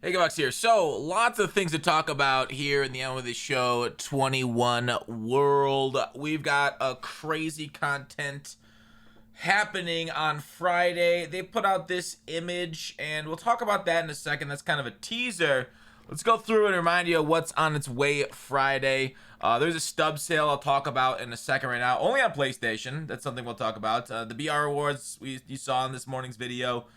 Hey, Gutfoxx here. So, lots of things to talk about here in the end of the show 21 world. We've got a crazy content happening on Friday. They put out this image, and we'll talk about that in a second. That's kind of a teaser. Let's go through and remind you of what's on its way Friday. There's a stub sale I'll talk about in a second right now, only on PlayStation. That's something we'll talk about. The BR Awards you saw in this morning's video.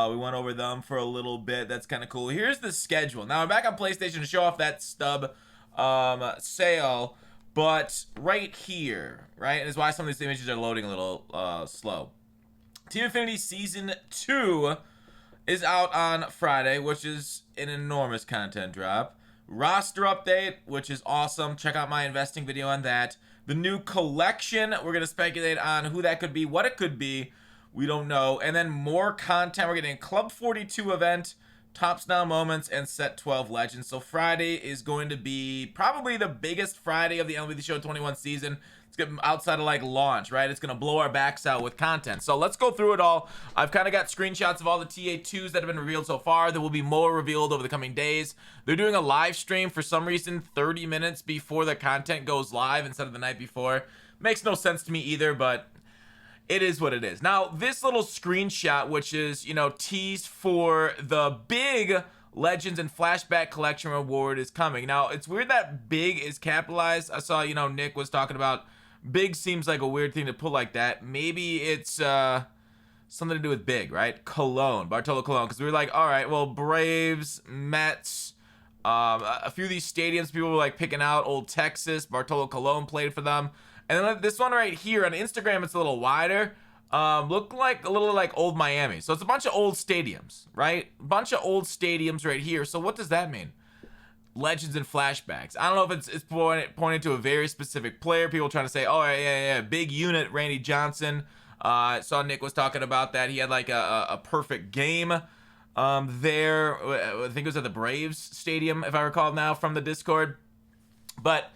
We went over them for a little bit. That's kind of cool. Here's the schedule. Now, I'm back on PlayStation to show off that stub sale, but right here, right, is why some of these images are loading a little slow. Team Affinity Season 2 is out on Friday, which is an enormous content drop. Roster update, which is awesome. Check out my investing video on that. The new collection, we're going to speculate on who that could be, what it could be. We don't know. And then more content. We're getting a Club 42 event, Tops Now moments, and Set 12 Legends. So Friday is going to be probably the biggest Friday of the MLB The Show 21 season. It's getting outside of like launch, right? It's going to blow our backs out with content. So let's go through it all. I've kind of got screenshots of all the TA2s that have been revealed so far. There will be more revealed over the coming days. They're doing a live stream for some reason 30 minutes before the content goes live instead of the night before. Makes no sense to me either, but it is what it is. Now, this little screenshot, which is, tease for the big Legends and Flashback Collection Reward is coming. Now, it's weird that big is capitalized. I saw, Nick was talking about big seems like a weird thing to put like that. Maybe it's something to do with big, right? Cologne, Bartolo Colon. Because we were like, all right, well, Braves, Mets, a few of these stadiums people were like picking out. Old Texas, Bartolo Colon played for them. And then this one right here on Instagram, it's a little wider. Look like a little like old Miami. So it's a bunch of old stadiums, right? A bunch of old stadiums right here. So what does that mean? Legends and flashbacks. I don't know if it's pointing to a very specific player. People trying to say, oh, yeah, big unit, Randy Johnson. I saw Nick was talking about that. He had like a perfect game there. I think it was at the Braves stadium, if I recall now, from the Discord. But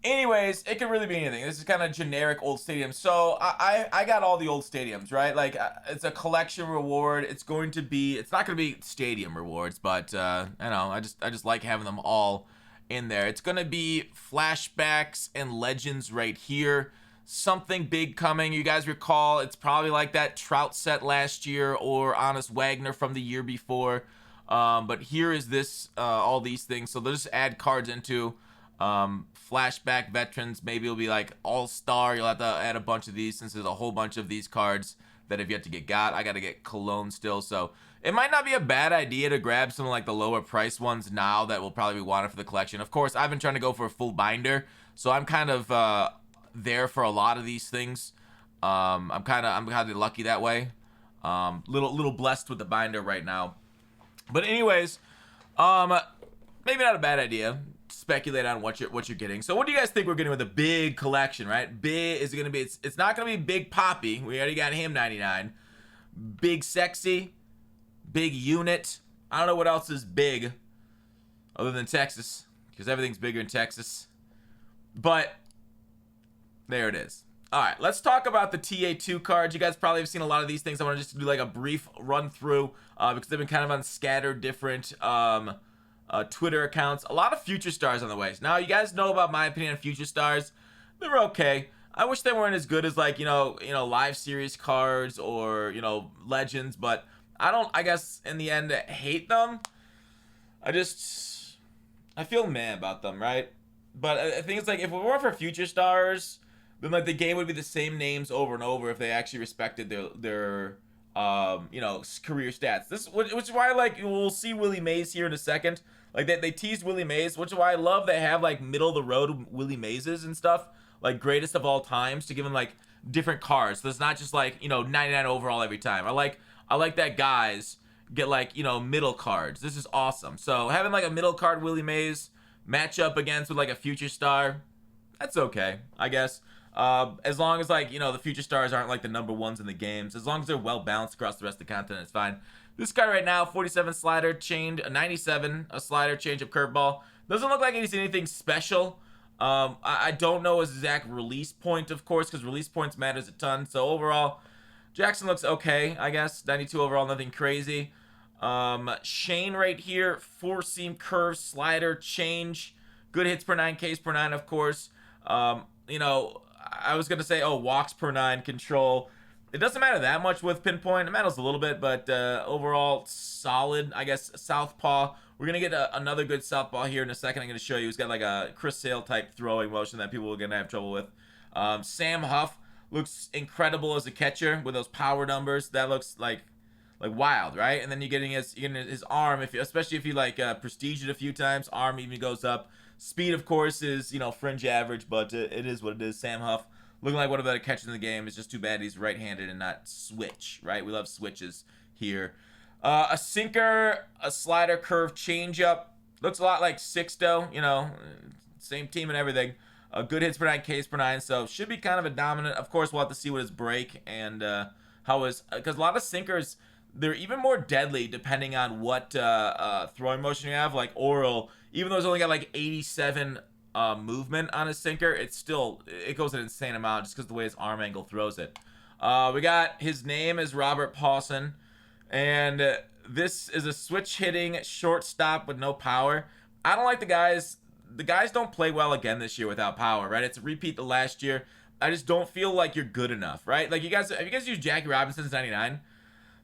anyways, it could really be anything. This is kind of generic old stadium. So I got all the old stadiums, right? Like it's a collection reward. It's not going to be stadium rewards, but I just like having them all in there. It's going to be flashbacks and legends right here. Something big coming. You guys recall, it's probably like that Trout set last year or Honest Wagner from the year before. But here is this, all these things. So they'll just add cards into flashback veterans. Maybe it'll be like all-star. You'll have to add a bunch of these since there's a whole bunch of these cards that have yet to get got. I got to get Cologne still, so it might not be a bad idea to grab some like the lower price ones now that will probably be wanted for the collection. Of course, I've been trying to go for a full binder, so I'm kind of there for a lot of these things. I'm kind of lucky that way. Little blessed with the binder right now. But anyways, maybe not a bad idea. Speculate on what you're getting. So what do you guys think we're getting with a big collection, right? Big is it gonna be? It's not gonna be Big Poppy. We already got him 99. Big Sexy, Big Unit. I don't know what else is big other than Texas, because everything's bigger in Texas. But there it is. All right, let's talk about the TA2 cards. You guys probably have seen a lot of these things. I want to just do like a brief run through because they've been kind of on scattered different Twitter accounts. A lot of future stars on the way. Now, you guys know about my opinion on future stars. They're okay. I wish they weren't as good as like, live series cards or, legends, but I guess in the end hate them. I feel mad about them, right? But I think it's like if it weren't for future stars, then like the game would be the same names over and over if they actually respected their career stats. Which is why like we'll see Willie Mays here in a second. Like they teased Willie Mays, which is why I love they have like middle of the road Willie Mayses and stuff, like greatest of all times, to give them like different cards. So it's not just like 99 overall every time. I like that guys get like middle cards. This is awesome. So having like a middle card Willie Mays match up against with like a future star, that's okay, I guess. As long as like the future stars aren't like the number ones in the games, as long as they're well balanced across the rest of the content, it's fine. This guy right now, 47 slider change, a 97, a slider change up curveball. Doesn't look like he's anything special. I don't know his exact release point, of course, because release points matters a ton. So overall, Jackson looks okay, I guess. 92 overall, nothing crazy. Shane right here, 4-seam curve, slider, change. Good hits per 9, Ks per 9, of course. You know, I was going to say, oh, walks per 9, control. It doesn't matter that much with pinpoint. It matters a little bit, but overall, solid, I guess, southpaw. We're going to get another good southpaw here in a second. I'm going to show you. He's got like a Chris Sale type throwing motion that people are going to have trouble with. Sam Huff looks incredible as a catcher with those power numbers. That looks like wild, right? And then you're getting his arm, especially if you like prestige it a few times, arm even goes up. Speed, of course, is fringe average, but it is what it is. Sam Huff looking like one of the better catchers in the game. It's just too bad he's right-handed and not switch, right? We love switches here. A sinker, a slider, curve, changeup. Looks a lot like Sixto, same team and everything. Good hits per 9, Ks per 9, so should be kind of a dominant. Of course, we'll have to see what his break and how his, because a lot of sinkers, they're even more deadly depending on what throwing motion you have. Like Oral, even though it's only got like 87 movement on his sinker, it goes an insane amount just because the way his arm angle throws it. We got his name is Robert Paulson, and this is a switch hitting shortstop with no power. I don't like the guys. The guys don't play well again this year without power, right? It's a repeat the last year. I just don't feel like you're good enough, right? Like have you guys used Jackie Robinson's 99?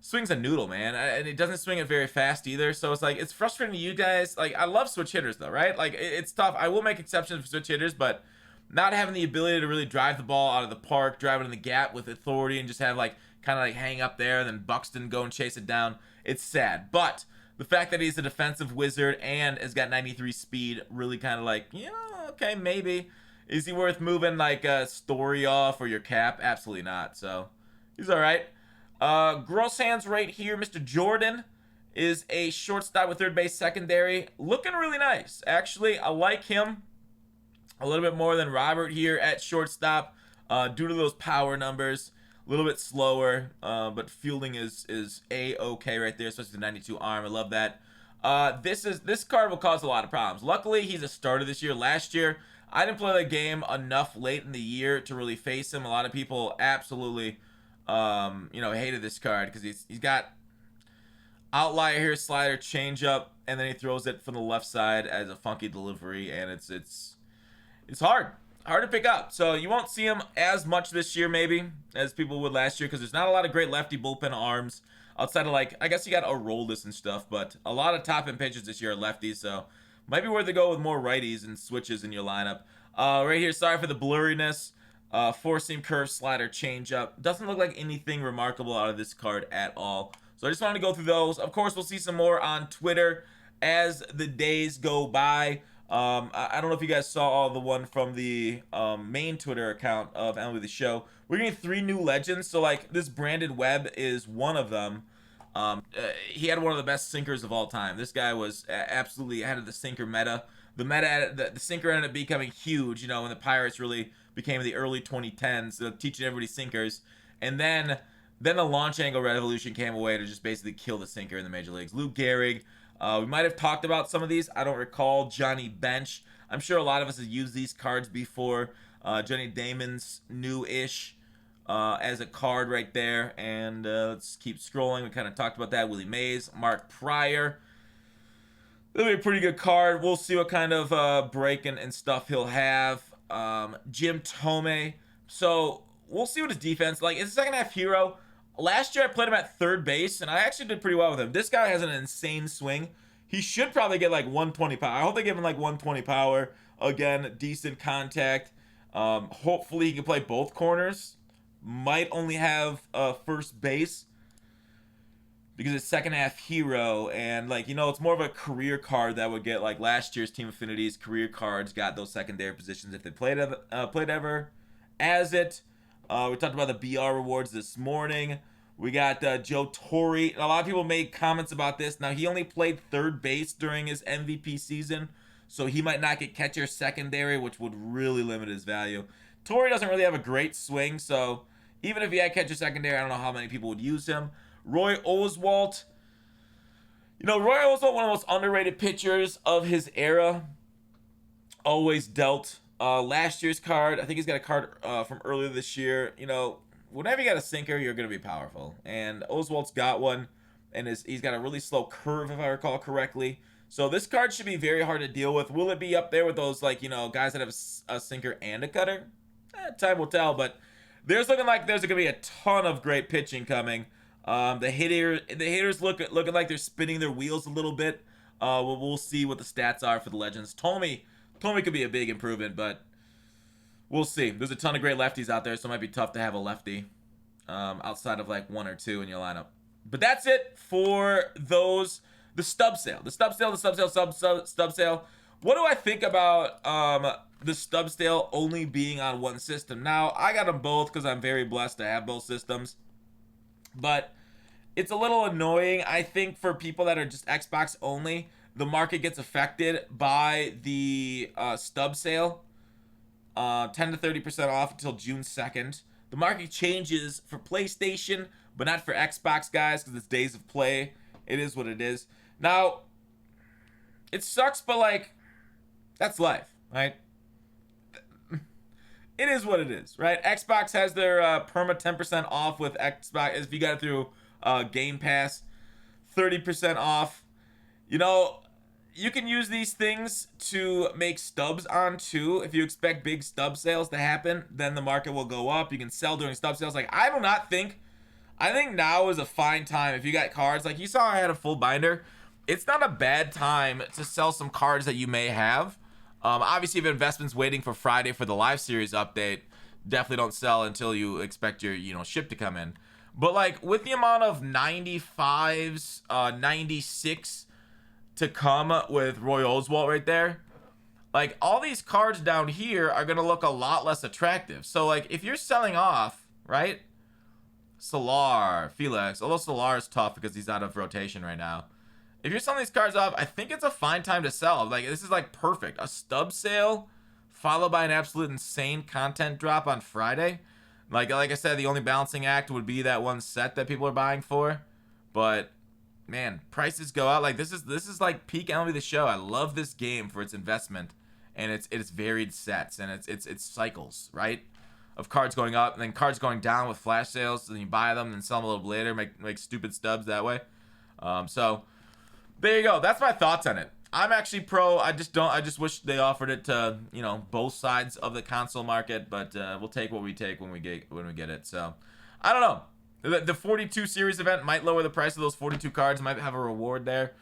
Swings a noodle, man, and it doesn't swing it very fast either. So it's like it's frustrating to you guys. Like I love switch hitters though, right? Like it's tough. I will make exceptions for switch hitters, but not having the ability to really drive the ball out of the park, drive it in the gap with authority, and just have like kind of like hang up there, and then Buxton go and chase it down. It's sad, but the fact that he's a defensive wizard and has got 93 speed, really kind of like, okay, maybe. Is he worth moving like a Story off or your cap? Absolutely not. So he's all right. Gross hands right here. Mr. Jordan is a shortstop with third base secondary. Looking really nice. Actually, I like him a little bit more than Robert here at shortstop due to those power numbers. A little bit slower, but fielding is A-okay right there, especially the 92 arm. I love that. This card will cause a lot of problems. Luckily, he's a starter this year. Last year, I didn't play the game enough late in the year to really face him. A lot of people absolutely hated this card because he's got outlier here, slider, changeup, and then he throws it from the left side as a funky delivery, and it's hard to pick up. So you won't see him as much this year maybe as people would last year because there's not a lot of great lefty bullpen arms outside of like, I guess you got Aroldis and stuff, but a lot of top end pitchers this year are lefties, so might be worth to go with more righties and switches in your lineup. Right here, sorry for the blurriness. 4-seam curve, slider, changeup. Doesn't look like anything remarkable out of this card at all. So I just wanted to go through those. Of course, we'll see some more on Twitter as the days go by. I don't know if you guys saw all the one from the main Twitter account of MLB The Show. We're getting 3 new legends. So like this Brandon Webb is one of them. He had one of the best sinkers of all time. This guy was absolutely ahead of the sinker meta. The sinker ended up becoming huge, when the Pirates really became the early 2010s, teaching everybody sinkers. And then the launch angle revolution came away to just basically kill the sinker in the major leagues. Lou Gehrig. We might have talked about some of these. I don't recall. Johnny Bench. I'm sure a lot of us have used these cards before. Johnny Damon's new-ish as a card right there. And let's keep scrolling. We kind of talked about that. Willie Mays. Mark Pryor. That'll be a pretty good card. We'll see what kind of break and stuff he'll have. Jim Thome. So we'll see what his defense like. It's a second half hero. Last year I played him at third base, and I actually did pretty well with him. This guy has an insane swing. He should probably get like 120 power. I hope they give him like 120 power. Again, decent contact. Hopefully he can play both corners. Might only have first base because it's second half hero, and it's more of a career card that would get like last year's Team Affinity's career cards got those secondary positions if they played ever as it. We talked about the BR rewards this morning. We got Joe Torre. A lot of people made comments about this. Now, he only played third base during his MVP season, so he might not get catcher secondary, which would really limit his value. Torre doesn't really have a great swing, so even if he had catcher secondary, I don't know how many people would use him. Roy Oswalt. Roy Oswalt, one of the most underrated pitchers of his era. Always dealt. Last year's card, I think he's got a card from earlier this year. Whenever you got a sinker, you're going to be powerful. And Oswalt's got one. and he's got a really slow curve, if I recall correctly. So this card should be very hard to deal with. Will it be up there with those, like, guys that have a sinker and a cutter? Time will tell, but there's looking like there's gonna be a ton of great pitching coming. The hitters looking like they're spinning their wheels a little bit. We'll see what the stats are for the Legends. Tomy could be a big improvement, but we'll see. There's a ton of great lefties out there, so it might be tough to have a lefty outside of like one or two in your lineup. But that's it for those. The Stub Sale. What do I think about the Stub Sale only being on one system? Now, I got them both because I'm very blessed to have both systems. But it's a little annoying, I think, for people that are just Xbox only. The market gets affected by the Stub Sale. 10 to 30% off until June 2nd. The market changes for PlayStation, but not for Xbox, guys, because it's days of play. It is what it is. Now, it sucks, but, like, that's life, right? It is what it is, right? Xbox has their perma 10% off with Xbox. If you got it through Game Pass, 30% off. You can use these things to make stubs on too. If you expect big stub sales to happen, then the market will go up. You can sell during stub sales. Like, I think now is a fine time. If you got cards, like you saw I had a full binder, it's not a bad time to sell some cards that you may have. Obviously, if investment's waiting for Friday for the live series update, definitely don't sell until you expect your ship to come in. But like with the amount of 95s, 96 to come with Roy Oswalt right there, like all these cards down here are gonna look a lot less attractive. So like if you're selling off, right? Solar, Felix, although Solar is tough because he's out of rotation right now. If you're selling these cards off, I think it's a fine time to sell. Like this is like perfect. A Stub Sale followed by an absolute insane content drop on Friday. Like I said, the only balancing act would be that one set that people are buying for. But man, prices go out. Like this is like peak MLB The Show. I love this game for its investment and its varied sets and its cycles, right? Of cards going up and then cards going down with flash sales. So then you buy them and sell them a little bit later, make stupid stubs that way. So there you go. That's my thoughts on it. I'm actually pro. I just wish they offered it to both sides of the console market, but we'll take what we take when we get it. So I don't know. The 42 series event might lower the price of those 42 cards. Might have a reward there.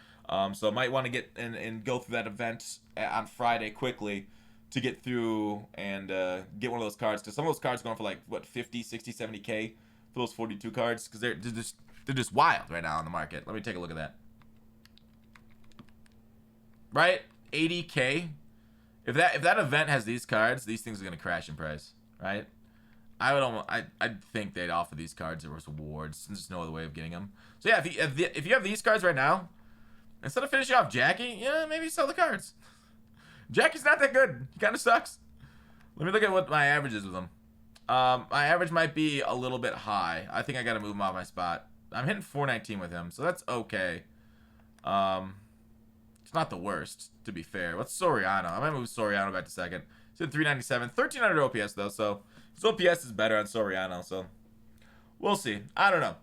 So might want to get and go through that event on Friday quickly to get through and get one of those cards, because some of those cards are going for like what 50, 60, 70K for those 42 cards, because they're just wild right now on the market. Let me take a look at that. Right, 80K. If that event has these cards, these things are gonna crash in price, right? I think they'd offer these cards as rewards, since there's no other way of getting them. So yeah, if you have these cards right now, instead of finishing off Jackie, yeah, maybe sell the cards. Jackie's not that good. He kind of sucks. Let me look at what my average is with him. My average might be a little bit high. I think I gotta move him off my spot. I'm hitting 419 with him, so that's okay. It's not the worst, to be fair. What's Soriano? I might move Soriano back to second. He's at 397. 1300 OPS, though, so his OPS is better on Soriano, so we'll see. I don't know.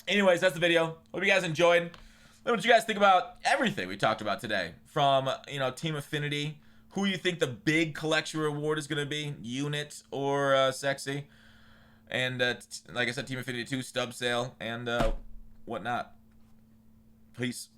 Anyways, that's the video. Hope you guys enjoyed. Let me know what you guys think about everything we talked about today. From, Team Affinity, who you think the big collection reward is going to be, Unit or Sexy. And, like I said, Team Affinity 2, Stub Sale, and whatnot. Peace.